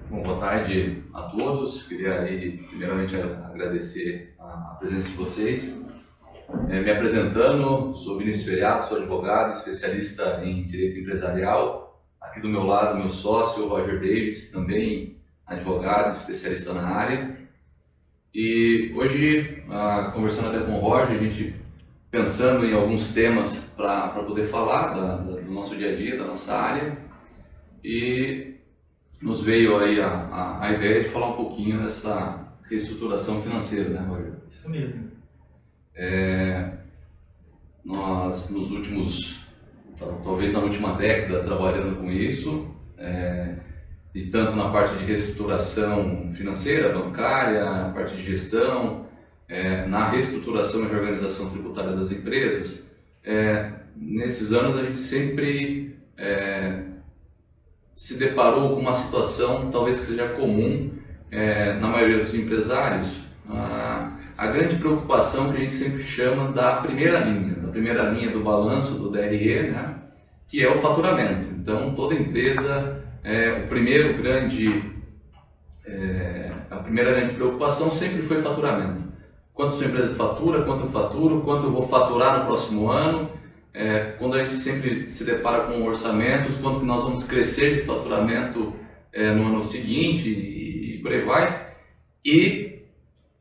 Bom, boa tarde a todos. Queria aí, primeiramente agradecer a presença de vocês. Me apresentando, sou Vinícius Feriato, sou advogado, especialista em direito empresarial. Aqui do meu lado, meu sócio, Roger Davis, também advogado, especialista na área. E hoje, conversando até com o Roger, a gente pensando em alguns temas para poder falar do nosso dia a dia, da nossa área. E nos veio aí a ideia de falar um pouquinho dessa reestruturação financeira, né, Roger? Isso mesmo. Nós, nos últimos, talvez na última década, trabalhando com isso, e tanto na parte de reestruturação financeira, bancária, na parte de gestão, na reestruturação e reorganização tributária das empresas, nesses anos a gente sempre se deparou com uma situação talvez que seja comum na maioria dos empresários, a grande preocupação que a gente sempre chama da primeira linha do balanço, do DRE, né, que é o faturamento. Então, toda empresa, a primeira grande preocupação sempre foi faturamento. Quanto sua empresa fatura, quanto eu faturo, quanto eu vou faturar no próximo ano. Quando a gente sempre se depara com orçamentos, quanto que nós vamos crescer de faturamento no ano seguinte e por aí vai. E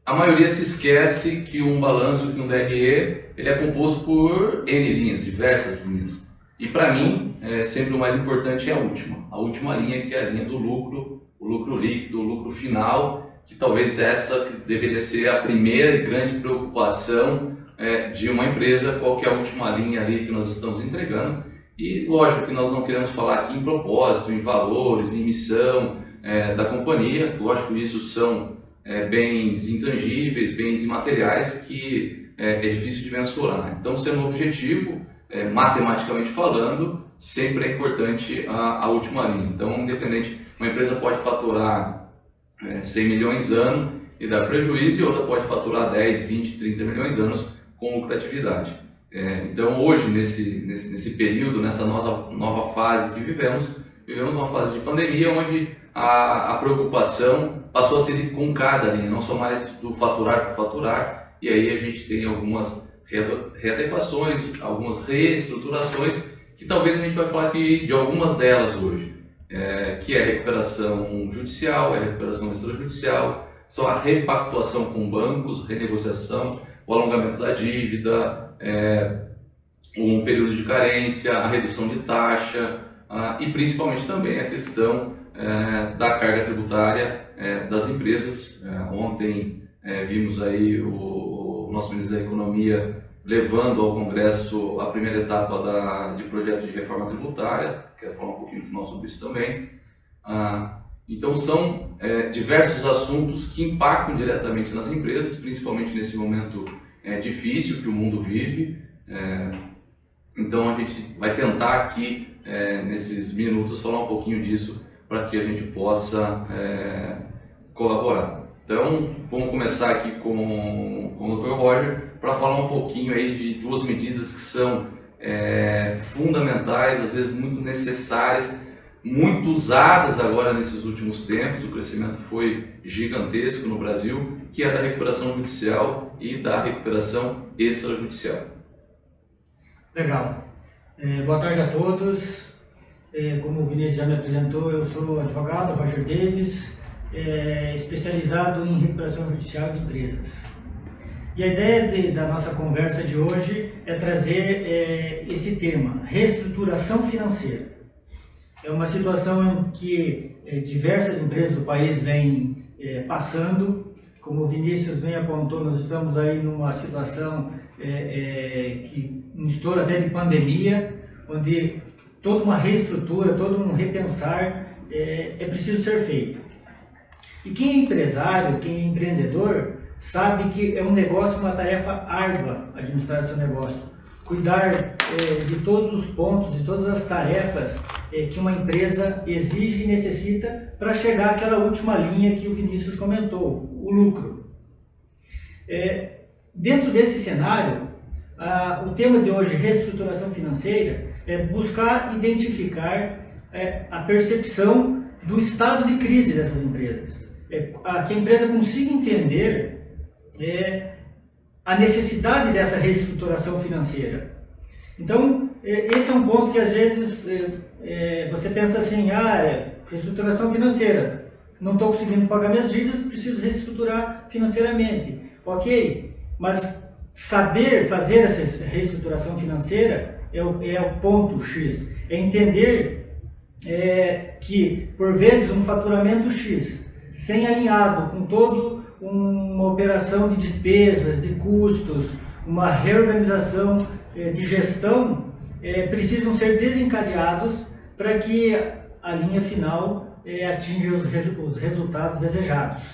a maioria se esquece que um balanço, que um DRE, ele é composto por N linhas, diversas linhas. E para mim, sempre o mais importante é a última linha, que é a linha do lucro, o lucro líquido, o lucro final, que talvez essa que deveria ser a primeira e grande preocupação de uma empresa, qual que é a última linha ali que nós estamos entregando. E lógico que nós não queremos falar aqui em propósito, em valores, em missão da companhia. Lógico que isso são bens intangíveis, bens imateriais que é difícil de mensurar. Então, sendo um objetivo, matematicamente falando, sempre é importante a última linha. Então, independente, uma empresa pode faturar 100 milhões ano e dar prejuízo, e outra pode faturar 10, 20, 30 milhões anos com lucratividade. Então, hoje, nesse período, nessa nova fase que vivemos uma fase de pandemia onde a preocupação passou a ser com cada linha, não só mais do faturar por faturar, e aí a gente tem algumas readequações, algumas reestruturações, que talvez a gente vai falar aqui de algumas delas hoje, que é a recuperação judicial, a recuperação extrajudicial, são a repactuação com bancos, renegociação, o alongamento da dívida, um período de carência, a redução de taxa e principalmente também a questão da carga tributária das empresas. Ontem vimos aí o nosso ministro da Economia levando ao Congresso a primeira etapa de projeto de reforma tributária, quero falar um pouquinho no final sobre isso também. Então são diversos assuntos que impactam diretamente nas empresas, principalmente nesse momento difícil que o mundo vive. Então a gente vai tentar aqui, nesses minutos, falar um pouquinho disso para que a gente possa colaborar. Então vamos começar aqui com o Dr. Roger para falar um pouquinho aí de duas medidas que são fundamentais, às vezes muito necessárias, muito usadas agora nesses últimos tempos. O crescimento foi gigantesco no Brasil, que é da recuperação judicial e da recuperação extrajudicial. Legal. Boa tarde a todos. Como o Vinícius já me apresentou, eu sou advogado, Roger Davis, especializado em recuperação judicial de empresas. E a ideia da nossa conversa de hoje é trazer esse tema, reestruturação financeira. É uma situação em que diversas empresas do país vêm passando. Como o Vinícius bem apontou, nós estamos aí numa situação que um estouro até de pandemia, onde toda uma reestrutura, todo um repensar é preciso ser feito. E quem é empresário, quem é empreendedor, sabe que é um negócio, uma tarefa árdua administrar seu negócio. Cuidar de todos os pontos, de todas as tarefas que uma empresa exige e necessita para chegar àquela última linha que o Vinícius comentou, o lucro. Dentro desse cenário, o tema de hoje, reestruturação financeira, é buscar identificar a percepção do estado de crise dessas empresas. Que a empresa consiga entender a necessidade dessa reestruturação financeira. Então, esse é um ponto que às vezes você pensa assim, reestruturação financeira, não estou conseguindo pagar minhas dívidas, preciso reestruturar financeiramente. Ok, mas saber fazer essa reestruturação financeira é o ponto X, é entender que, por vezes, um faturamento X, sem alinhado com toda uma operação de despesas, de custos, uma reorganização de gestão, precisam ser desencadeados para que a linha final atinja os resultados desejados.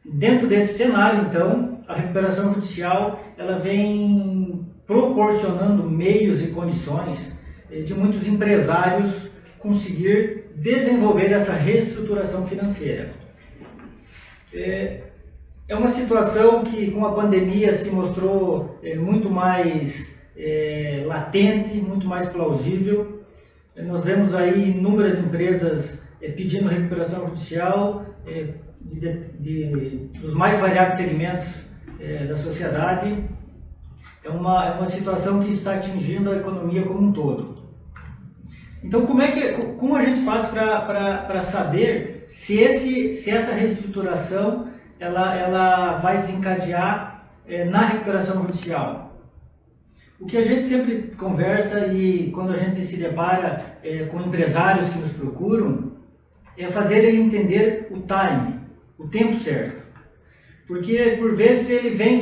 Dentro desse cenário, então, a recuperação judicial ela vem proporcionando meios e condições de muitos empresários conseguir desenvolver essa reestruturação financeira. É uma situação que com a pandemia se mostrou muito mais latente, muito mais plausível. Nós vemos aí inúmeras empresas pedindo recuperação judicial dos mais variados segmentos da sociedade. É uma situação que está atingindo a economia como um todo. Então, como a gente faz para saber se essa reestruturação ela vai desencadear na recuperação judicial? O que a gente sempre conversa e quando a gente se depara com empresários que nos procuram é fazer ele entender o time, o tempo certo. Porque por vezes ele vem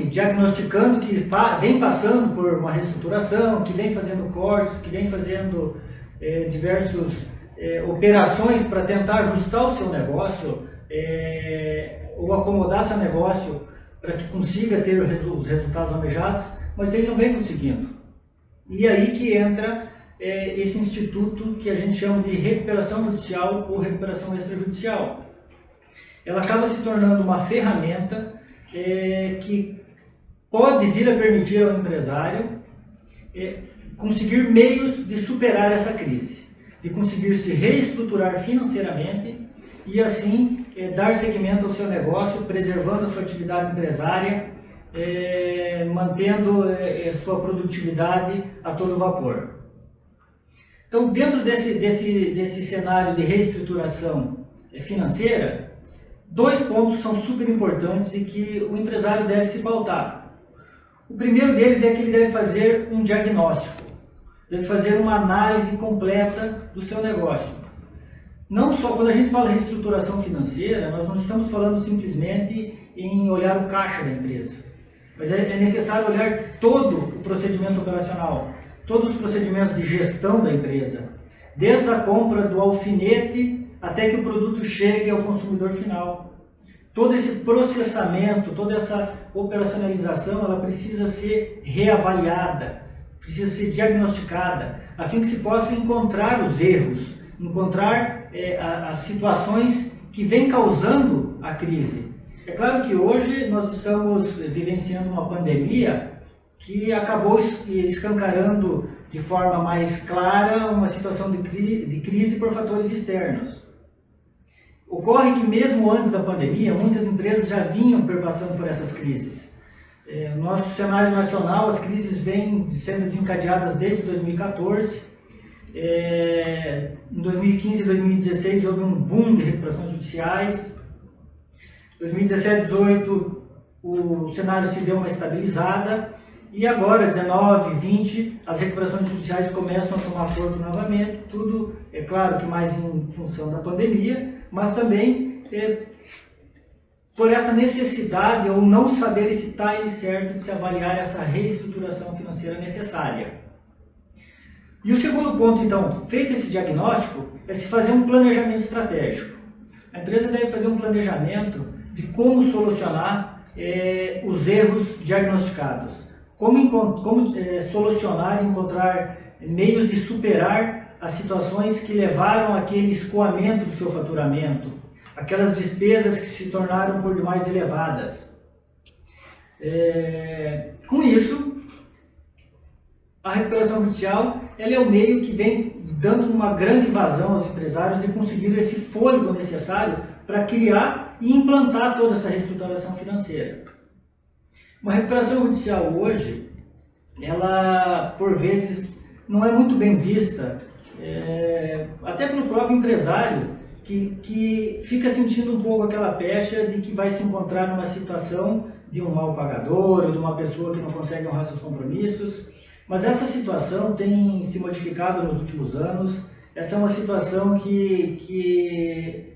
diagnosticando que vem passando por uma reestruturação, que vem fazendo cortes, que vem fazendo diversas operações para tentar ajustar o seu negócio ou acomodar seu negócio para que consiga ter os resultados almejados, mas ele não vem conseguindo. E aí que entra esse instituto que a gente chama de recuperação judicial ou recuperação extrajudicial. Ela acaba se tornando uma ferramenta que pode vir a permitir ao empresário conseguir meios de superar essa crise, de conseguir se reestruturar financeiramente e assim dar seguimento ao seu negócio, preservando a sua atividade empresária, mantendo sua produtividade a todo vapor. Então, dentro desse cenário de reestruturação financeira, 2 pontos são super importantes e que o empresário deve se pautar. O primeiro deles é que ele deve fazer um diagnóstico, deve fazer uma análise completa do seu negócio. Não só quando a gente fala reestruturação financeira, nós não estamos falando simplesmente em olhar o caixa da empresa, mas é necessário olhar todo o procedimento operacional, todos os procedimentos de gestão da empresa, desde a compra do alfinete até que o produto chegue ao consumidor final. Todo esse processamento, toda essa operacionalização, ela precisa ser reavaliada, precisa ser diagnosticada, a fim que se possa encontrar os erros, encontrar as situações que vêm causando a crise. É claro que hoje nós estamos vivenciando uma pandemia que acabou escancarando de forma mais clara uma situação de crise por fatores externos. Ocorre que mesmo antes da pandemia, muitas empresas já vinham perpassando por essas crises. No nosso cenário nacional, as crises vêm sendo desencadeadas desde 2014. Em 2015 e 2016 houve um boom de recuperações judiciais. Em 2017 e 2018 o cenário se deu uma estabilizada. E agora, 19, 20, as recuperações judiciais começam a tomar corpo novamente, tudo, é claro que mais em função da pandemia, mas também por essa necessidade ou não saber esse time certo de se avaliar essa reestruturação financeira necessária. E o segundo ponto, então, feito esse diagnóstico, é se fazer um planejamento estratégico. A empresa deve fazer um planejamento de como solucionar os erros diagnosticados. Como solucionar e encontrar meios de superar as situações que levaram àquele escoamento do seu faturamento, aquelas despesas que se tornaram por demais elevadas. Com isso, a recuperação judicial ela é o meio que vem dando uma grande vazão aos empresários de conseguir esse fôlego necessário para criar e implantar toda essa reestruturação financeira. Uma recuperação judicial hoje, ela por vezes não é muito bem vista, até pelo próprio empresário, que fica sentindo um pouco aquela pecha de que vai se encontrar numa situação de um mal pagador ou de uma pessoa que não consegue honrar seus compromissos. Mas essa situação tem se modificado nos últimos anos. Essa é uma situação que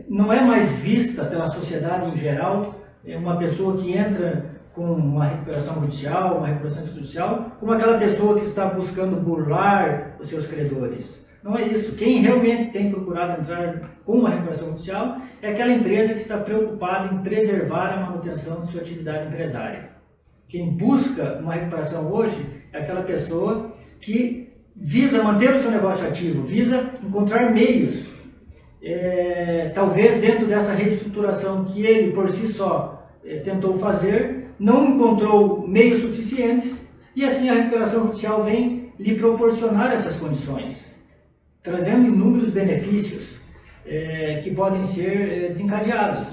não é mais vista pela sociedade em geral. É uma pessoa que entra com uma recuperação judicial, uma recuperação judicial, como aquela pessoa que está buscando burlar os seus credores. Não é isso. Quem realmente tem procurado entrar com uma recuperação judicial é aquela empresa que está preocupada em preservar a manutenção de sua atividade empresária. Quem busca uma recuperação hoje é aquela pessoa que visa manter o seu negócio ativo, visa encontrar meios, talvez dentro dessa reestruturação que ele por si só tentou fazer, não encontrou meios suficientes e assim a recuperação judicial vem lhe proporcionar essas condições, trazendo inúmeros benefícios que podem ser desencadeados.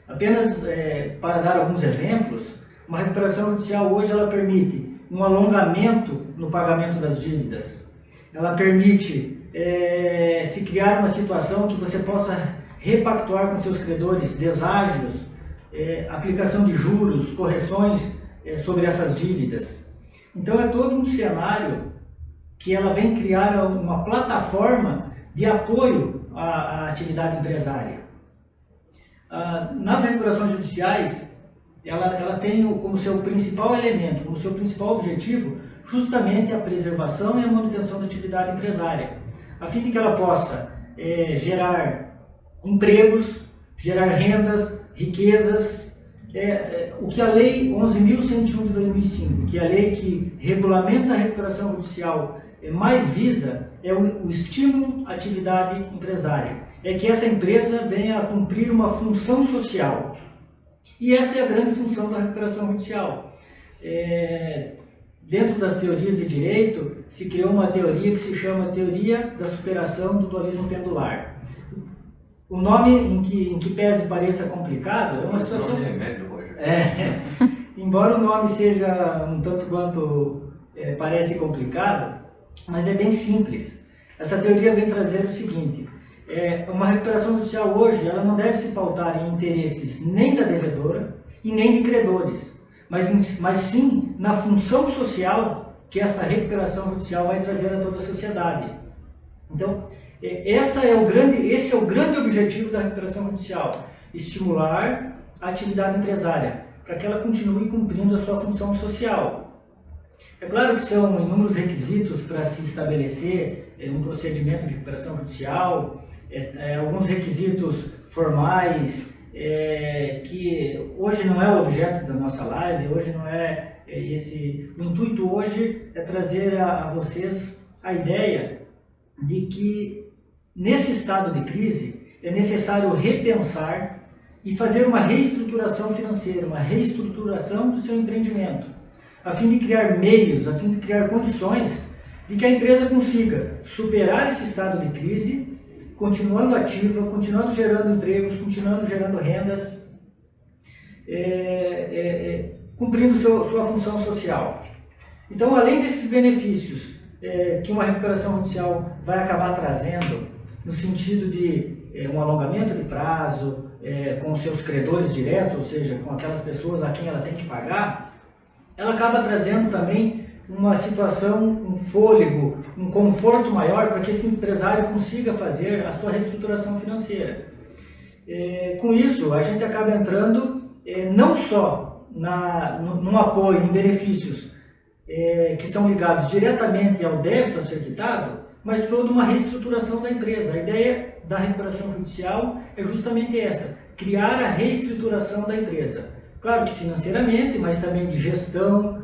Apenas para dar alguns exemplos, uma recuperação judicial hoje ela permite um alongamento no pagamento das dívidas. Ela permite se criar uma situação que você possa repactuar com seus credores deságios, aplicação de juros, correções sobre essas dívidas. Então é todo um cenário que ela vem criar uma plataforma de apoio à atividade empresária. Nas recuperações judiciais, ela tem como seu principal elemento, como seu principal objetivo, justamente a preservação e a manutenção da atividade empresária, a fim de que ela possa gerar empregos, gerar rendas, riquezas, o que a Lei 11.101 de 2005, que é a lei que regulamenta a recuperação judicial, mais visa é o estímulo à atividade empresária, é que essa empresa venha a cumprir uma função social. E essa é a grande função da recuperação judicial. Dentro das teorias de direito, se criou uma teoria que se chama Teoria da Superação do Dualismo Pendular. O nome, em que pese pareça complicado, é uma situação... Esse nome é remédio, Roger. Embora o nome seja um tanto quanto parece complicado, mas é bem simples. Essa teoria vem trazer o seguinte: uma recuperação judicial hoje ela não deve se pautar em interesses nem da devedora e nem de credores, mas sim na função social que esta recuperação judicial vai trazer a toda a sociedade. Então, esse é o grande objetivo da recuperação judicial: estimular a atividade empresária para que ela continue cumprindo a sua função social. É claro que são inúmeros requisitos para se estabelecer um procedimento de recuperação judicial, alguns requisitos formais que hoje não é o objeto da nossa live, hoje não é esse. O intuito hoje é trazer a vocês a ideia de que nesse estado de crise é necessário repensar e fazer uma reestruturação financeira, uma reestruturação do seu empreendimento, a fim de criar meios, a fim de criar condições de que a empresa consiga superar esse estado de crise, continuando ativa, continuando gerando empregos, continuando gerando rendas, cumprindo sua função social. Então, além desses benefícios que uma recuperação judicial vai acabar trazendo, no sentido de um alongamento de prazo, com seus credores diretos, ou seja, com aquelas pessoas a quem ela tem que pagar, ela acaba trazendo também uma situação, um fôlego, um conforto maior para que esse empresário consiga fazer a sua reestruturação financeira. Com isso, a gente acaba entrando não só num apoio, em benefícios que são ligados diretamente ao débito a ser quitado, mas toda uma reestruturação da empresa. A ideia da recuperação judicial é justamente essa: criar a reestruturação da empresa. Claro que financeiramente, mas também de gestão,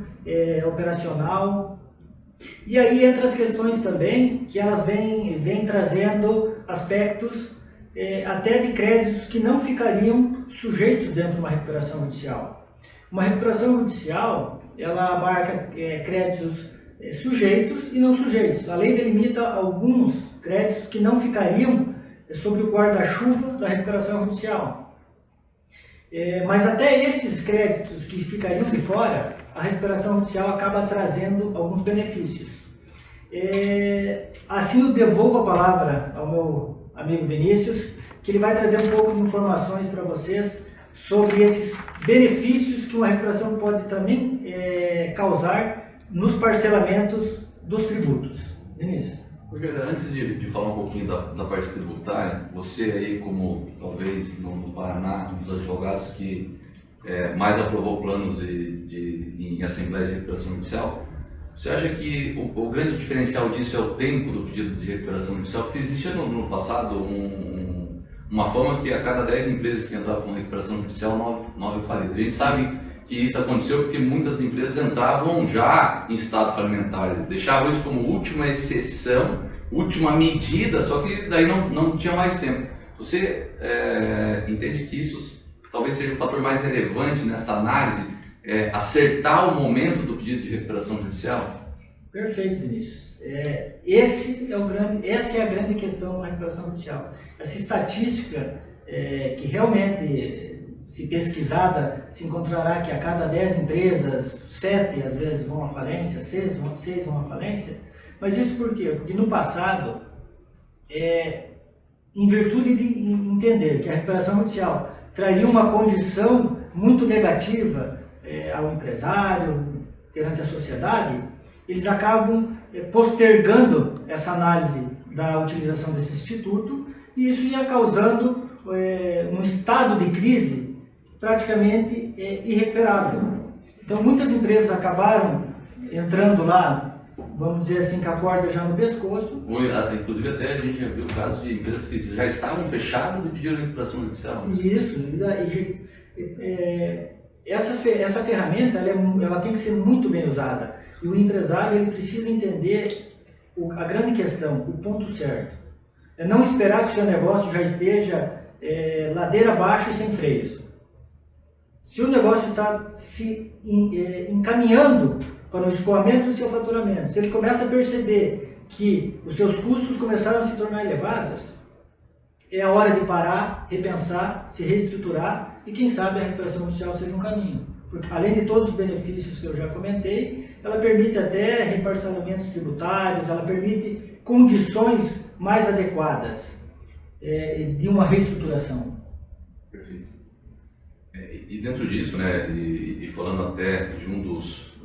operacional. E aí entra as questões também que elas vêm trazendo aspectos até de créditos que não ficariam sujeitos dentro de uma recuperação judicial. Uma recuperação judicial, ela abarca créditos sujeitos e não sujeitos. A lei delimita alguns créditos que não ficariam sob o guarda-chuva da recuperação judicial. Mas até esses créditos que ficariam de fora, a recuperação judicial acaba trazendo alguns benefícios. Assim eu devolvo a palavra ao meu amigo Vinícius, que ele vai trazer um pouco de informações para vocês sobre esses benefícios que uma recuperação pode também causar nos parcelamentos dos tributos. Vinícius. Rogério, antes de falar um pouquinho da parte tributária, você aí como talvez no Paraná, um dos advogados que mais aprovou planos em Assembleia de Recuperação Judicial, você acha que o grande diferencial disso é o tempo do pedido de recuperação judicial? Porque existia no passado uma forma que a cada 10 empresas que entravam com recuperação judicial, 9 faliam. A gente sabe que isso aconteceu porque muitas empresas entravam já em estado falimentar, deixavam isso como última exceção, última medida, só que daí não tinha mais tempo. Você entende que isso talvez seja o fator mais relevante nessa análise, acertar o momento do pedido de recuperação judicial? Perfeito, Vinícius. Essa é a grande questão da recuperação judicial. Essa estatística que realmente, se pesquisada, se encontrará que a cada 10 empresas, 7 às vezes vão à falência, 6 vão à falência. Mas isso por quê? Porque no passado, em virtude de entender que a recuperação judicial traria uma condição muito negativa ao empresário, perante a sociedade, eles acabam postergando essa análise da utilização desse instituto, e isso ia causando um estado de crise praticamente irrecuperável. Então muitas empresas acabaram entrando lá, vamos dizer assim, com a corda já no pescoço. Inclusive até a gente já viu o caso de empresas que já estavam fechadas e pediram recuperação judicial. Isso, essa ferramenta ela tem que ser muito bem usada, e o empresário ele precisa entender a grande questão, o ponto certo. É não esperar que o seu negócio já esteja ladeira abaixo e sem freios. Se o negócio está se encaminhando para o escoamento do seu faturamento, se ele começa a perceber que os seus custos começaram a se tornar elevados, é a hora de parar, repensar, se reestruturar, e quem sabe a recuperação judicial seja um caminho. Porque além de todos os benefícios que eu já comentei, ela permite até reparcelamentos tributários, ela permite condições mais adequadas de uma reestruturação. Perfeito. E dentro disso, né, e falando até de um dos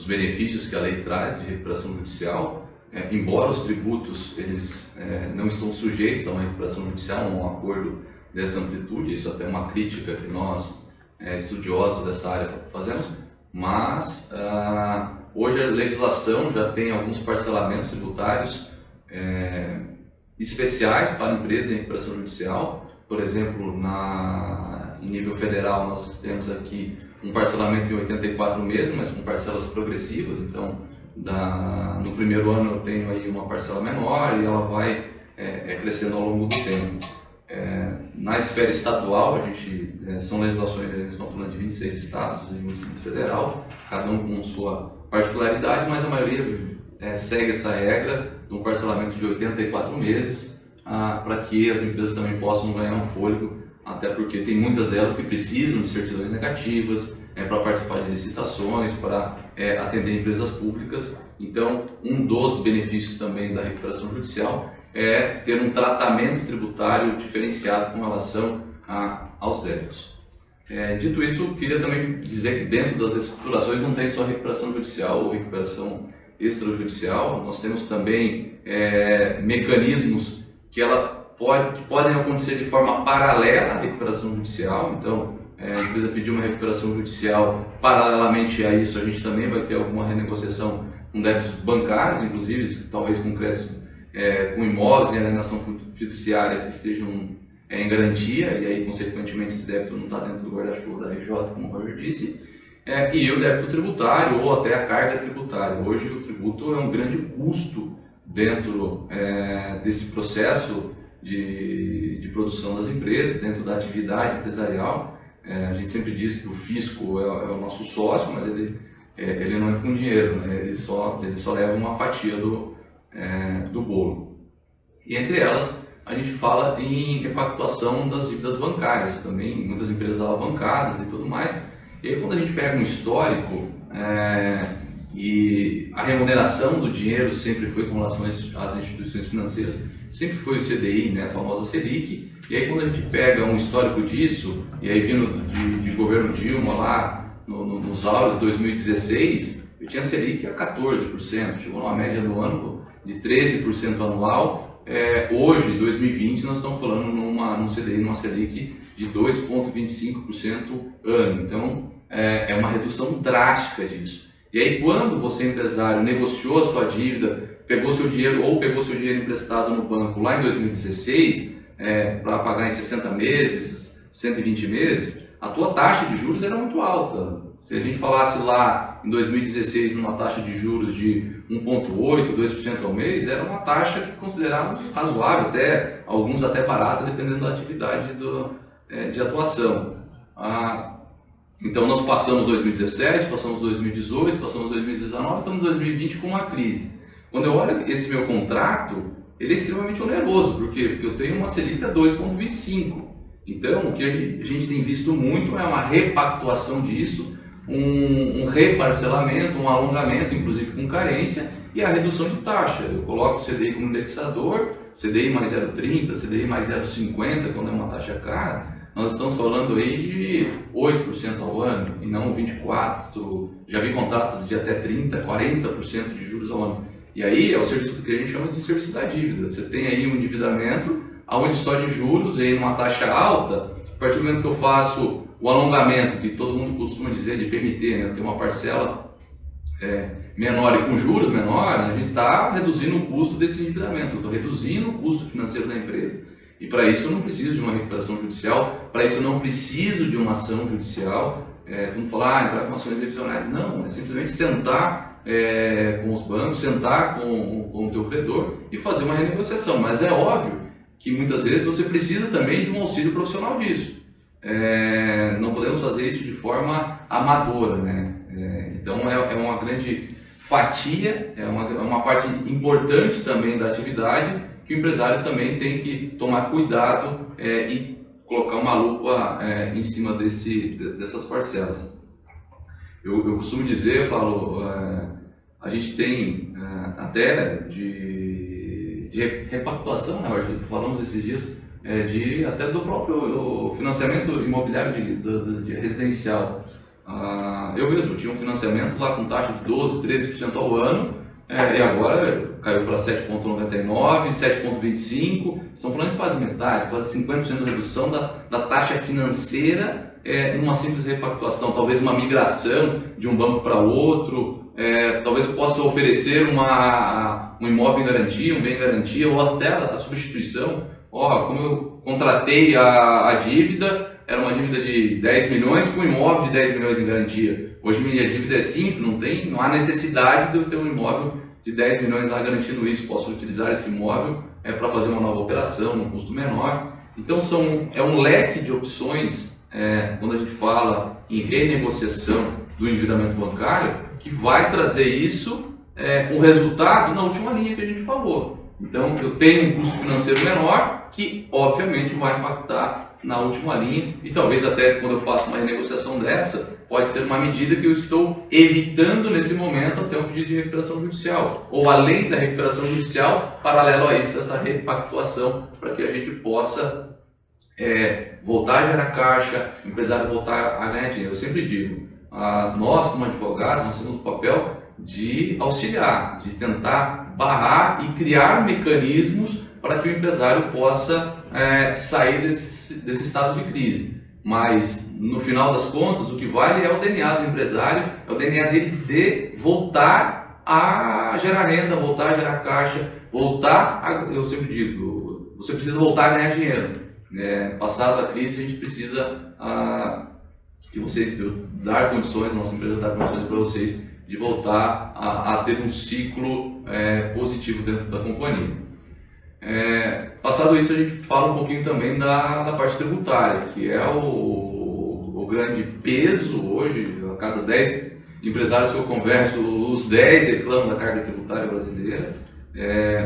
benefícios que a lei traz de recuperação judicial, embora os tributos eles não estão sujeitos a uma recuperação judicial, a um acordo dessa amplitude, isso até é uma crítica que nós, estudiosos dessa área, fazemos, mas hoje a legislação já tem alguns parcelamentos tributários especiais para empresas em recuperação judicial. Por exemplo, em nível federal nós temos aqui um parcelamento em 84 meses, mas com parcelas progressivas. Então, no primeiro ano eu tenho aí uma parcela menor e ela vai crescendo ao longo do tempo. Na esfera estadual, são legislações, eles estão falando de 26 estados e um Distrito Federal, cada um com sua particularidade, mas a maioria segue essa regra de um parcelamento de 84 meses, para que as empresas também possam ganhar um fôlego, até porque tem muitas delas que precisam de certidões negativas para participar de licitações, para atender empresas públicas. Então, um dos benefícios também da recuperação judicial é ter um tratamento tributário diferenciado com relação aos débitos. Dito isso, eu queria também dizer que dentro das reestruturações não tem só recuperação judicial ou recuperação extrajudicial, nós temos também mecanismos que podem acontecer de forma paralela à recuperação judicial. Então, a empresa pediu uma recuperação judicial, paralelamente a isso a gente também vai ter alguma renegociação com débitos bancários, inclusive talvez com créditos com imóveis em alienação fiduciária que estejam em garantia, e aí consequentemente esse débito não está dentro do guarda-chuva da RJ, como o Roger disse, e o débito tributário ou até a carga tributária. Hoje o tributo é um grande custo dentro desse processo de produção das empresas, dentro da atividade empresarial. A gente sempre diz que o fisco é o nosso sócio, mas ele ele não entra com dinheiro, né? Ele só leva uma fatia do bolo. E entre elas, a gente fala em repactuação das dívidas bancárias também, muitas empresas alavancadas e tudo mais. E aí, quando a gente pega um histórico, e a remuneração do dinheiro sempre foi com relação às instituições financeiras, sempre foi o CDI, né, a famosa Selic. E aí, quando a gente pega um histórico disso, e aí vindo de governo Dilma lá nos áureos de 2016, eu tinha Selic a 14%, chegou numa média no ano de 13% anual. Hoje, em 2020, nós estamos falando num CDI, numa Selic de 2,25% ano. Então, é uma redução drástica disso. E aí, quando você, empresário, negociou a sua dívida, pegou seu dinheiro emprestado no banco lá em 2016, para pagar em 60 meses, 120 meses, a tua taxa de juros era muito alta. Se a gente falasse lá em 2016 numa taxa de juros de 1,8%, 2% ao mês, era uma taxa que considerávamos razoável, alguns até barata, dependendo da atividade de atuação. Então nós passamos 2017, passamos 2018, passamos 2019, estamos em 2020 com uma crise. Quando eu olho esse meu contrato, ele é extremamente oneroso, porque eu tenho uma Selic a 2,25%. Então, o que a gente tem visto muito é uma repactuação disso, um reparcelamento, um alongamento, inclusive com carência, e a redução de taxa. Eu coloco o CDI como indexador, CDI mais 0,30, CDI mais 0,50, quando é uma taxa cara, nós estamos falando aí de 8% ao ano, e não 24%, já vi contratos de até 30%, 40% de juros ao ano. E aí é o serviço que a gente chama de serviço da dívida. Você tem aí um endividamento, onde só de juros, e aí numa taxa alta, a partir do momento que eu faço o alongamento, que todo mundo costuma dizer de PMT, né? Tem uma parcela menor e com juros menor, a gente está reduzindo o custo desse endividamento, eu estou reduzindo o custo financeiro da empresa. E para isso eu não preciso de uma recuperação judicial, para isso eu não preciso de uma ação judicial. Todo mundo fala, entrar com ações revisionais. Não, é simplesmente sentar com os bancos, sentar com o teu credor e fazer uma renegociação. Mas é óbvio que muitas vezes você precisa também de um auxílio profissional disso. Não podemos fazer isso de forma amadora, né? Então é uma grande fatia, é uma parte importante também da atividade que o empresário também tem que tomar cuidado e colocar uma lupa em cima dessas parcelas. Eu costumo dizer, eu falo, a gente tem até de repactuação, né? Falamos esses dias, até do próprio financiamento imobiliário de residencial. Eu mesmo tinha um financiamento lá com taxa de 12%, 13% ao ano, e agora caiu para 7,99%, 7,25%, estão falando de quase metade, quase 50% de redução da taxa financeira numa simples repactuação, talvez uma migração de um banco para outro, talvez eu possa oferecer um imóvel em garantia, um bem em garantia, ou até a substituição. Como eu contratei a dívida, era uma dívida de 10 milhões com um imóvel de 10 milhões em garantia. Hoje minha dívida é simples, não há necessidade de eu ter um imóvel de 10 milhões lá garantindo isso. Posso utilizar esse imóvel para fazer uma nova operação, num custo menor. Então é um leque de opções, quando a gente fala em renegociação do endividamento bancário, que vai trazer isso, um resultado na última linha que a gente falou. Então eu tenho um custo financeiro menor que obviamente vai impactar na última linha, e talvez até quando eu faço uma renegociação dessa, pode ser uma medida que eu estou evitando nesse momento até um pedido de recuperação judicial, ou além da recuperação judicial, paralelo a isso, essa repactuação, para que a gente possa voltar a gerar caixa, o empresário voltar a ganhar dinheiro. Eu sempre digo, nós como advogados, nós temos o papel de auxiliar, de tentar barrar e criar mecanismos para que o empresário possa sair desse estado de crise. Mas, no final das contas, o que vale é o DNA do empresário, é o DNA dele de voltar a gerar renda, voltar a gerar caixa, eu sempre digo, você precisa voltar a ganhar dinheiro. Passada a crise, a gente precisa que vocês dar condições, nossa empresa dar condições para vocês de voltar a ter um ciclo positivo dentro da companhia. Passado isso, a gente fala um pouquinho também da parte tributária, que é o grande peso hoje. A cada 10 empresários que eu converso, os 10 reclamam da carga tributária brasileira,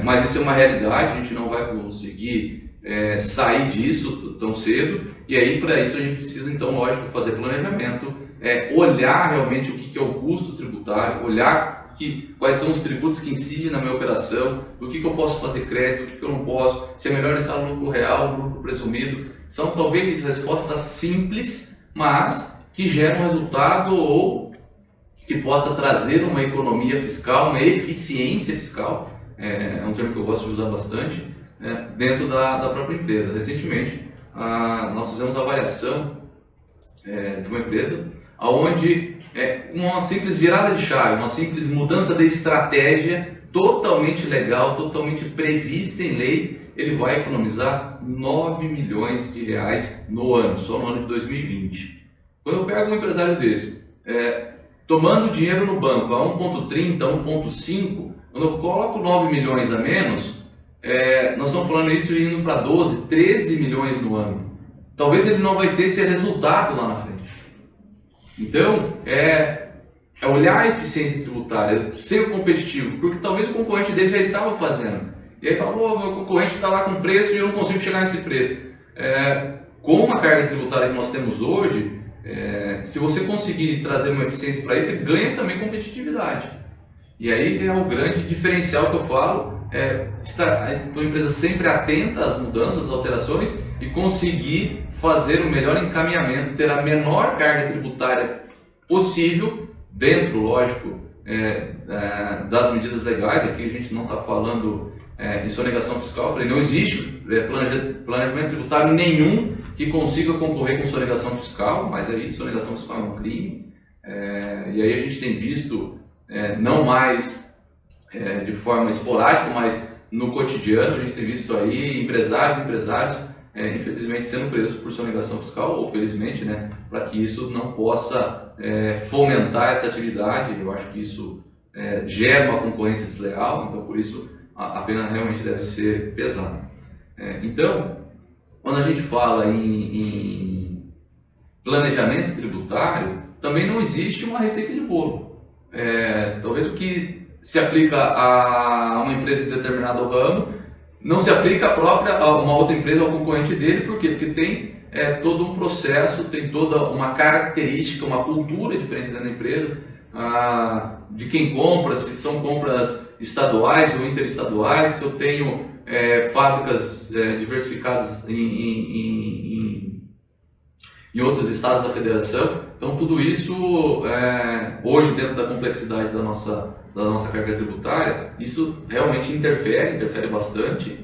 mas isso é uma realidade, a gente não vai conseguir sair disso tão cedo, e aí para isso a gente precisa, então, lógico, fazer planejamento, olhar realmente o que é o custo tributário, olhar quais são os tributos que incidem na minha operação, o que eu posso fazer crédito, o que eu não posso, se é melhor estar no lucro real, no lucro presumido. São talvez respostas simples, mas que geram resultado ou que possa trazer uma economia fiscal, uma eficiência fiscal, é um termo que eu gosto de usar bastante, dentro da própria empresa. Recentemente, nós fizemos a avaliação de uma empresa onde uma simples virada de chave, uma simples mudança de estratégia totalmente legal, totalmente prevista em lei, ele vai economizar 9 milhões de reais no ano, só no ano de 2020. Quando eu pego um empresário desse, tomando dinheiro no banco a 1,30, 1,5, quando eu coloco 9 milhões a menos, nós estamos falando isso indo para 12, 13 milhões no ano. Talvez ele não vai ter esse resultado lá na frente. Então, olhar a eficiência tributária, ser competitivo, porque talvez o concorrente dele já estava fazendo. E aí fala, meu concorrente está lá com preço e eu não consigo chegar nesse preço. Com a carga tributária que nós temos hoje, se você conseguir trazer uma eficiência para isso, você ganha também competitividade. E aí é o grande diferencial que eu falo, estar a tua empresa sempre atenta às mudanças, às alterações e conseguir fazer o melhor encaminhamento, ter a menor carga tributária possível, dentro, lógico, das medidas legais. Aqui a gente não está falando em sonegação fiscal, eu falei, não existe planejamento tributário nenhum que consiga concorrer com sonegação fiscal, mas aí sonegação fiscal é um crime, e aí a gente tem visto, não mais de forma esporádica, mas no cotidiano, a gente tem visto aí empresários, infelizmente sendo presos por sonegação fiscal, ou felizmente, né, para que isso não possa fomentar essa atividade. Eu acho que isso gera uma concorrência desleal, então por isso a pena realmente deve ser pesada. Então, quando a gente fala em planejamento tributário, também não existe uma receita de bolo. Talvez o que se aplica a uma empresa de determinado ramo não se aplica a uma outra empresa, ao concorrente dele. Por quê? Porque tem todo um processo, tem toda uma característica, uma cultura diferente dentro da empresa, de quem compra, se são compras estaduais ou interestaduais, se eu tenho fábricas diversificadas em outros estados da federação. Então tudo isso, hoje, dentro da complexidade da nossa carga tributária, isso realmente interfere bastante.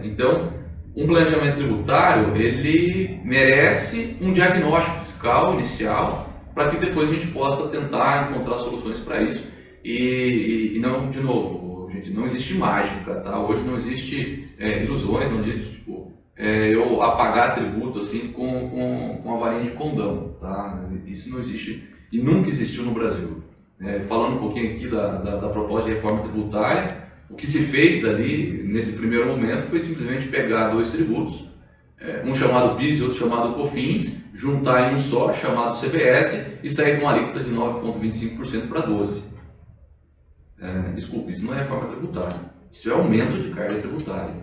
Então, um planejamento tributário, ele merece um diagnóstico fiscal inicial, para que depois a gente possa tentar encontrar soluções para isso. E não, de novo, gente, não existe mágica, tá? Hoje não existe ilusões, não existe tipo, eu apagar tributo assim com a varinha de condão, tá? Isso não existe e nunca existiu no Brasil. Falando um pouquinho aqui da proposta de reforma tributária, o que se fez ali nesse primeiro momento foi simplesmente pegar dois tributos, um chamado PIS e outro chamado COFINS, juntar em um só, chamado CBS, e sair com uma alíquota de 9,25% para 12%. Desculpa, isso não é reforma tributária, isso é aumento de carga tributária.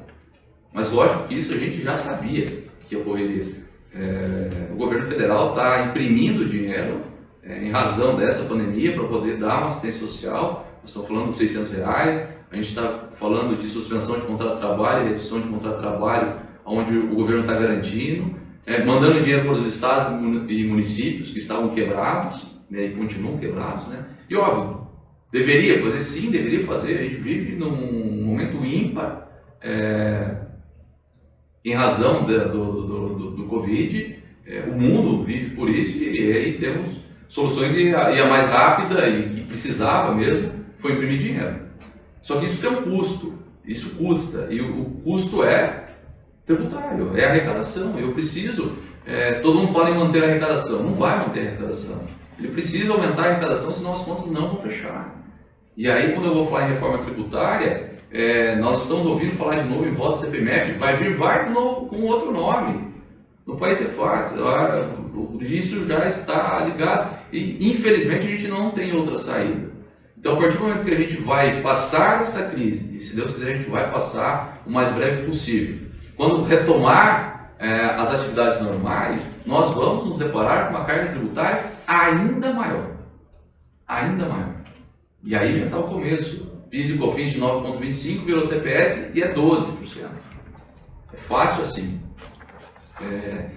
Mas lógico que isso a gente já sabia que ocorreria. O governo federal está imprimindo dinheiro em razão dessa pandemia para poder dar uma assistência social. Nós estamos falando de R$600, a gente está falando de suspensão de contrato de trabalho e redução de contrato de trabalho, onde o governo está garantindo, mandando dinheiro para os estados e municípios que estavam quebrados, e continuam quebrados, né? E óbvio, deveria fazer, sim, deveria fazer. A gente vive num momento ímpar, em razão do Covid, o mundo vive por isso, e aí temos soluções, e a mais rápida e que precisava mesmo foi imprimir dinheiro. Só que isso tem um custo, isso custa, e o custo é tributário, é arrecadação. Eu preciso, todo mundo fala em manter a arrecadação, não vai manter a arrecadação. Ele precisa aumentar a arrecadação, senão as contas não vão fechar. E aí, quando eu vou falar em reforma tributária, nós estamos ouvindo falar de novo em voto CPMF, vai vir com outro nome. No país é fácil, isso já está ligado e infelizmente a gente não tem outra saída. Então, a partir do momento que a gente vai passar essa crise, e se Deus quiser a gente vai passar o mais breve possível, quando retomar as atividades normais, nós vamos nos deparar com uma carga tributária ainda maior. Ainda maior. E aí já está o começo. PIS e COFINS de 9,25 virou CPS e é 12%. É fácil assim.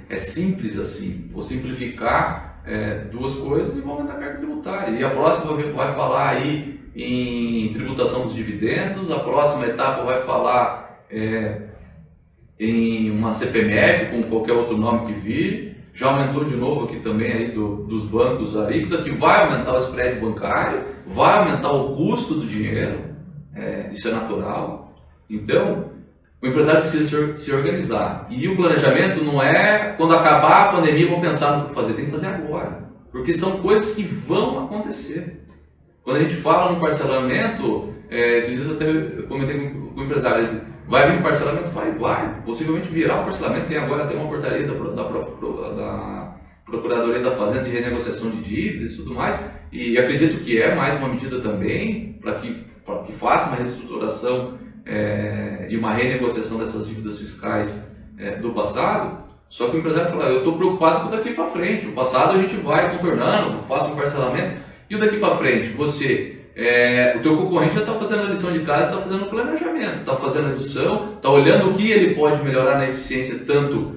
É simples assim. Vou simplificar duas coisas e vou aumentar a carga tributária. E a próxima vai falar aí em tributação dos dividendos, a próxima etapa vai falar em uma CPMF, com qualquer outro nome que vir. Já aumentou de novo aqui também aí dos bancos a alíquota, que vai aumentar o spread bancário, vai aumentar o custo do dinheiro, isso é natural. Então, o empresário precisa se organizar. E o planejamento não é quando acabar a pandemia vou pensar no que fazer, tem que fazer agora. Porque são coisas que vão acontecer. Quando a gente fala no parcelamento, esses dias até eu comentei com o empresário, vai vir um parcelamento? Vai. Possivelmente virá o parcelamento. Tem agora até uma portaria da Procuradoria da Fazenda de renegociação de dívidas e tudo mais. E acredito que é mais uma medida também para que faça uma reestruturação e uma renegociação dessas dívidas fiscais do passado. Só que o empresário fala, eu estou preocupado com daqui para frente. O passado a gente vai contornando, faço um parcelamento. E o daqui para frente? O teu concorrente já está fazendo a lição de casa, está fazendo o planejamento, está fazendo a redução, está olhando o que ele pode melhorar na eficiência, tanto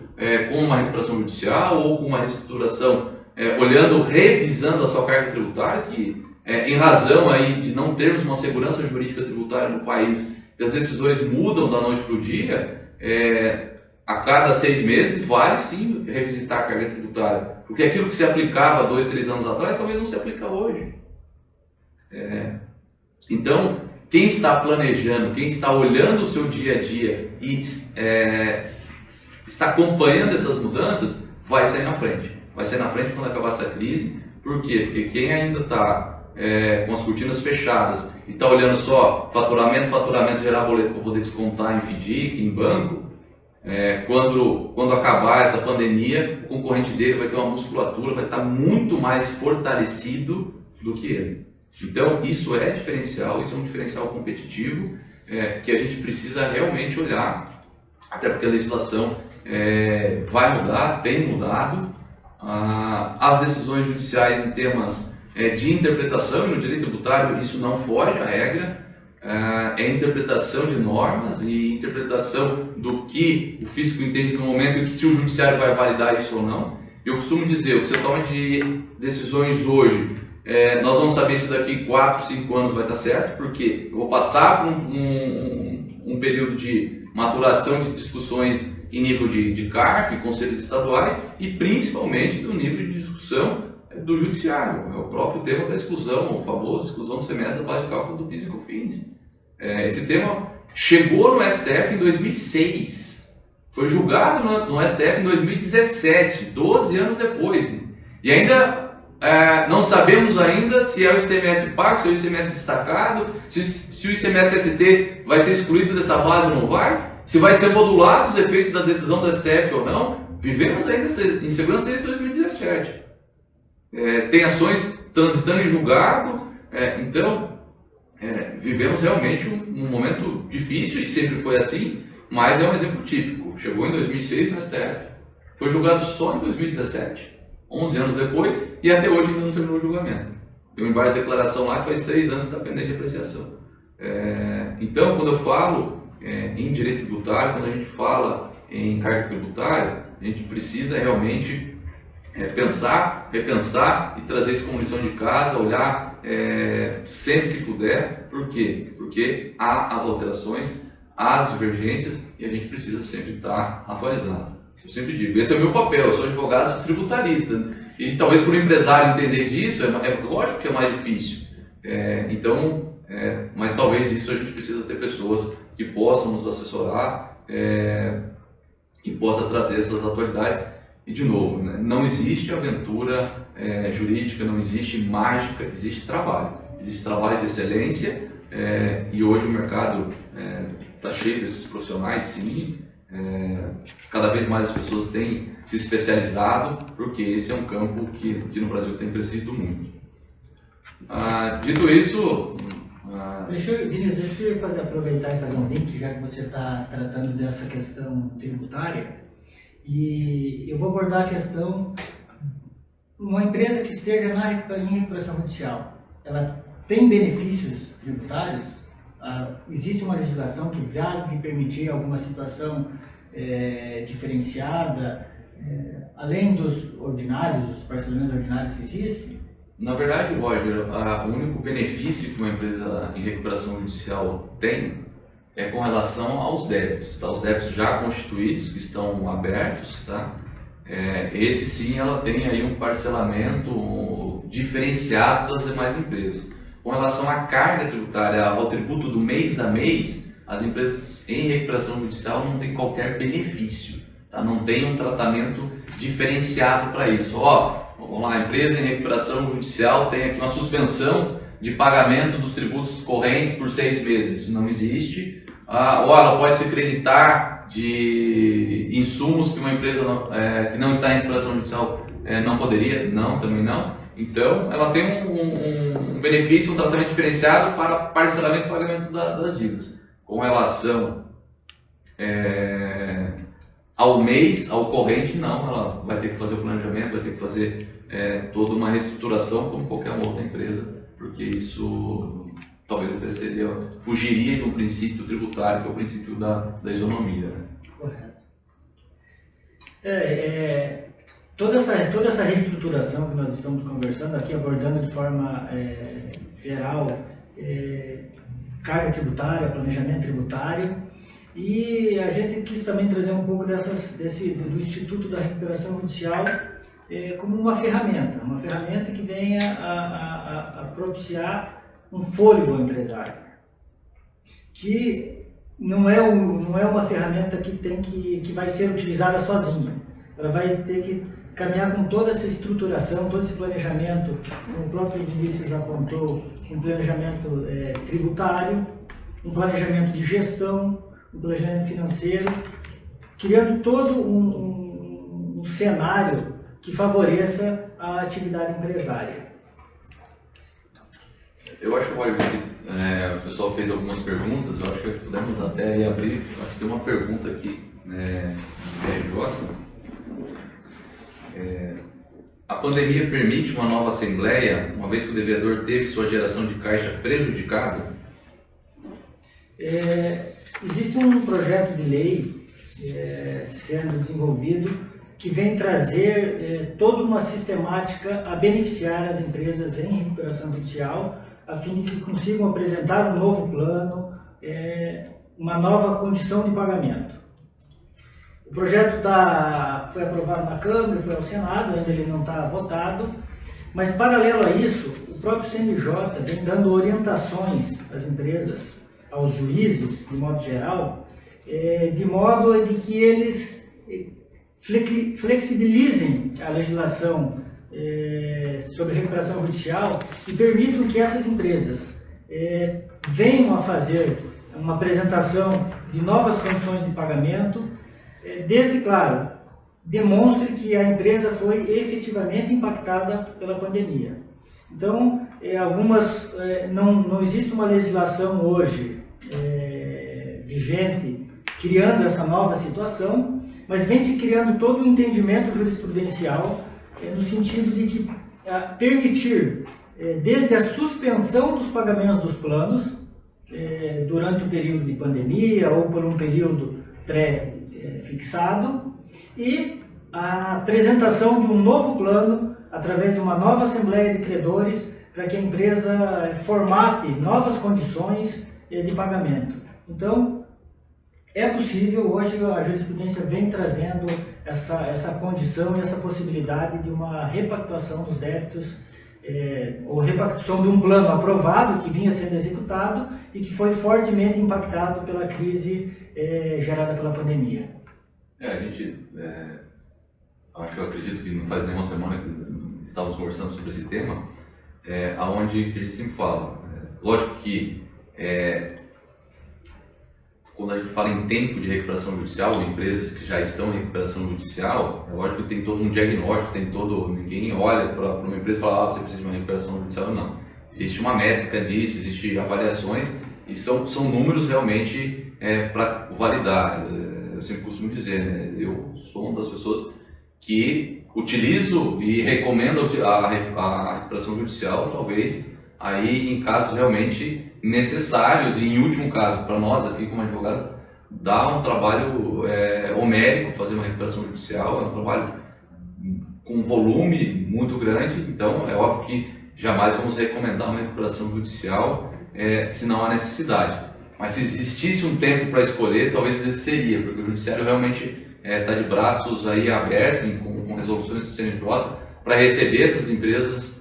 com uma recuperação judicial ou com uma reestruturação, revisando a sua carga tributária, que em razão aí de não termos uma segurança jurídica tributária no país, que as decisões mudam da noite para o dia, a cada 6 meses vale sim revisitar a carga tributária, porque aquilo que se aplicava 2, 3 anos atrás talvez não se aplica hoje. Então, quem está planejando, quem está olhando o seu dia a dia e está acompanhando essas mudanças, vai sair na frente. Vai sair na frente quando acabar essa crise. Por quê? Porque quem ainda está com as cortinas fechadas e está olhando só faturamento, gerar boleto para poder descontar em FDIC, em banco, quando acabar essa pandemia, o concorrente dele vai ter uma musculatura, vai estar muito mais fortalecido do que ele. Então, isso é diferencial, isso é um diferencial competitivo que a gente precisa realmente olhar, até porque a legislação vai mudar, tem mudado. As decisões judiciais em temas de interpretação, e no direito tributário isso não foge à regra, é interpretação de normas e interpretação do que o fisco entende no momento e que se o judiciário vai validar isso ou não. Eu costumo dizer, o que você toma de decisões hoje, nós vamos saber se daqui 4, 5 anos vai estar certo, porque eu vou passar por um período de maturação de discussões em nível de CARF, conselhos estaduais, e principalmente do nível de discussão do judiciário. É o próprio tema da exclusão, o famoso exclusão do semestre da base de cálculo do PIS e COFINS. Esse tema chegou no STF em 2006, foi julgado no STF em 2017, 12 anos depois, e ainda não sabemos ainda se é o ICMS pago, se é o ICMS destacado, se o ICMS ST vai ser excluído dessa base ou não vai, se vai ser modulado os efeitos da decisão do STF ou não. Vivemos ainda essa insegurança desde 2017. Tem ações transitando em julgado, então vivemos realmente um momento difícil, e sempre foi assim, mas é um exemplo típico. Chegou em 2006 no STF, foi julgado só em 2017. 11 anos depois, e até hoje ainda não terminou o julgamento. Tem um embargo de declaração lá que faz 3 anos que está pendente de apreciação. Então, quando eu falo em direito tributário, quando a gente fala em carga tributária, a gente precisa realmente repensar e trazer isso como lição de casa, olhar sempre que puder. Por quê? Porque há as alterações, há as divergências, e a gente precisa sempre estar atualizado. Eu sempre digo, esse é o meu papel, eu sou advogado, sou tributarista, e talvez por um empresário entender disso, é lógico que é mais difícil, mas talvez isso a gente precisa ter pessoas que possam nos assessorar, que possam trazer essas atualidades. E de novo, não existe aventura jurídica, não existe mágica, existe trabalho de excelência, e hoje o mercado está cheio desses profissionais, sim. Cada vez mais as pessoas têm se especializado, porque esse é um campo que no Brasil tem crescido muito. Dito isso... Vinícius, deixa eu aproveitar e fazer um link, já que você está tratando dessa questão tributária, e eu vou abordar a questão, uma empresa que esteja em recuperação judicial, ela tem benefícios tributários? Existe uma legislação que vai permitir alguma situação diferenciada, além dos ordinários, dos parcelamentos ordinários que existem? Na verdade, Roger, o único benefício que uma empresa em recuperação judicial tem é com relação aos débitos, tá? Os débitos já constituídos, que estão abertos, tá? Esse sim, ela tem aí um parcelamento diferenciado das demais empresas. Com relação à carga tributária, ao tributo do mês a mês, as empresas em recuperação judicial não têm qualquer benefício, tá? Não tem um tratamento diferenciado para isso. Vamos lá, a empresa em recuperação judicial tem aqui uma suspensão de pagamento dos tributos correntes por 6 meses. Isso não existe. Ou ela pode se creditar de insumos que uma empresa que não está em recuperação judicial não poderia. Não, também não. Então, ela tem um benefício, um tratamento diferenciado para parcelamento e pagamento das dívidas. Com relação ao mês, ao corrente, não. Ela vai ter que fazer o planejamento, vai ter que fazer toda uma reestruturação como qualquer outra empresa, porque isso talvez até fugiria de um princípio tributário, que é o princípio da isonomia. Né? Correto. Toda essa reestruturação que nós estamos conversando aqui, abordando de forma geral, carga tributária, planejamento tributário, e a gente quis também trazer um pouco do Instituto da Recuperação Judicial como uma ferramenta que venha a propiciar um fôlego ao empresário, que não é uma ferramenta que vai ser utilizada sozinha. Ela vai ter que caminhar com toda essa estruturação, todo esse planejamento, como o próprio Vinícius já apontou, um planejamento tributário, um planejamento de gestão, um planejamento financeiro, criando todo um cenário que favoreça a atividade empresária. Eu acho que o pessoal fez algumas perguntas, eu acho que podemos até abrir, acho que tem uma pergunta aqui, a pandemia permite uma nova assembleia, uma vez que o devedor teve sua geração de caixa prejudicada? Existe um projeto de lei sendo desenvolvido que vem trazer toda uma sistemática a beneficiar as empresas em recuperação judicial, a fim de que consigam apresentar um novo plano, uma nova condição de pagamento. O projeto foi aprovado na Câmara, foi ao Senado, ainda ele não está votado, mas paralelo a isso, o próprio CNJ vem dando orientações às empresas, aos juízes, de modo geral, de modo de que eles flexibilizem a legislação sobre recuperação judicial e permitam que essas empresas venham a fazer uma apresentação de novas condições de pagamento, desde, claro, demonstre que a empresa foi efetivamente impactada pela pandemia. Então, não existe uma legislação hoje vigente criando essa nova situação, mas vem se criando todo o entendimento jurisprudencial no sentido de que permitir, desde a suspensão dos pagamentos dos planos, durante o período de pandemia ou por um período pré-fixado, e a apresentação de um novo plano através de uma nova assembleia de credores para que a empresa formate novas condições de pagamento. Então, é possível, hoje a jurisprudência vem trazendo essa condição e essa possibilidade de uma repactuação dos débitos, ou repactuação de um plano aprovado que vinha sendo executado e que foi fortemente impactado pela crise gerada pela pandemia. Eu acredito que não faz nenhuma semana que estávamos conversando sobre esse tema, onde a gente sempre fala, lógico que quando a gente fala em tempo de recuperação judicial, de empresas que já estão em recuperação judicial, é lógico que tem todo um diagnóstico, ninguém olha para uma empresa e fala, você precisa de uma recuperação judicial, não. Existe uma métrica disso, existem avaliações e são números realmente para validar. Eu sempre costumo dizer, né? Eu sou uma das pessoas que utilizo e recomendo a recuperação judicial, talvez, aí em casos realmente necessários e em último caso, para nós aqui como advogados, dá um trabalho homérico fazer uma recuperação judicial, é um trabalho com volume muito grande, então é óbvio que jamais vamos recomendar uma recuperação judicial se não há necessidade. Mas se existisse um tempo para escolher, talvez esse seria, porque o judiciário realmente está de braços aí abertos, com resoluções do CNJ, para receber essas empresas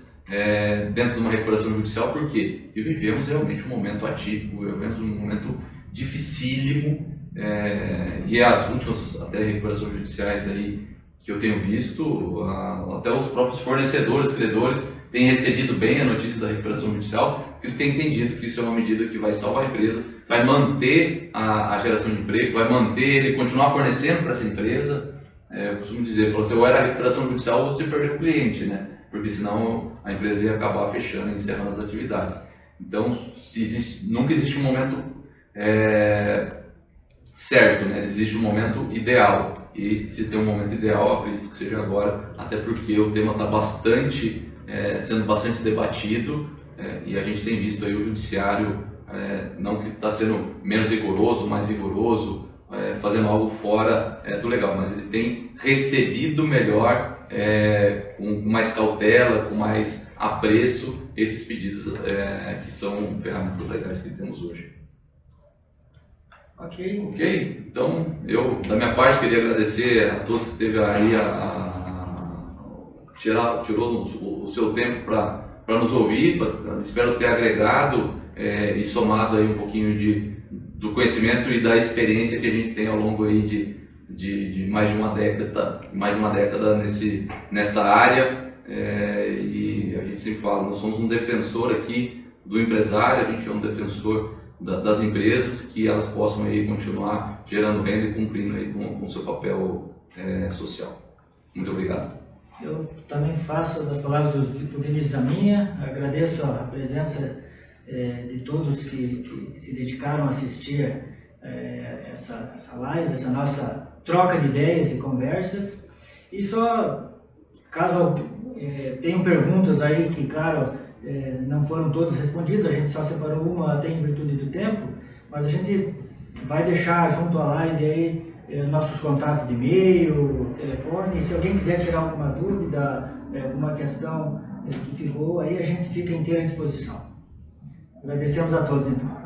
dentro de uma recuperação judicial, porque vivemos realmente um momento atípico, vivemos um momento dificílimo, e as últimas até recuperações judiciais aí que eu tenho visto, até os próprios fornecedores, credores, têm recebido bem a notícia da recuperação judicial, porque ele tem entendido que isso é uma medida que vai salvar a empresa, vai manter a geração de emprego, vai manter ele continuar fornecendo para essa empresa. Eu costumo dizer, se eu era a recuperação judicial, você perdeu o cliente, né? Porque senão a empresa ia acabar fechando e encerrando as atividades. Então, nunca existe um momento certo, né? Existe um momento ideal. E se tem um momento ideal, acredito que seja agora, até porque o tema está sendo bastante debatido, e a gente tem visto aí o judiciário, não que está sendo menos rigoroso, mais rigoroso, fazendo algo fora do legal, mas ele tem recebido melhor, com mais cautela, com mais apreço, esses pedidos que são ferramentas legais que temos hoje. Ok? Então, eu, da minha parte, queria agradecer a todos que teve aí tirou o seu tempo para nos ouvir, espero ter agregado e somado aí um pouquinho do conhecimento e da experiência que a gente tem ao longo aí de mais de uma década nessa área, e a gente sempre fala, nós somos um defensor aqui do empresário, a gente é um defensor das empresas, que elas possam aí continuar gerando renda e cumprindo aí com o seu papel social. Muito obrigado. Eu também faço das palavras do Vinícius a minha, agradeço a presença de todos que se dedicaram a assistir essa live, essa nossa troca de ideias e conversas. E só, caso tenham perguntas aí que, claro, não foram todas respondidas, a gente só separou uma até em virtude do tempo, mas a gente vai deixar junto à live aí nossos contatos de e-mail, telefone, e se alguém quiser tirar alguma dúvida, alguma questão que ficou, aí a gente fica inteira à disposição. Agradecemos a todos então.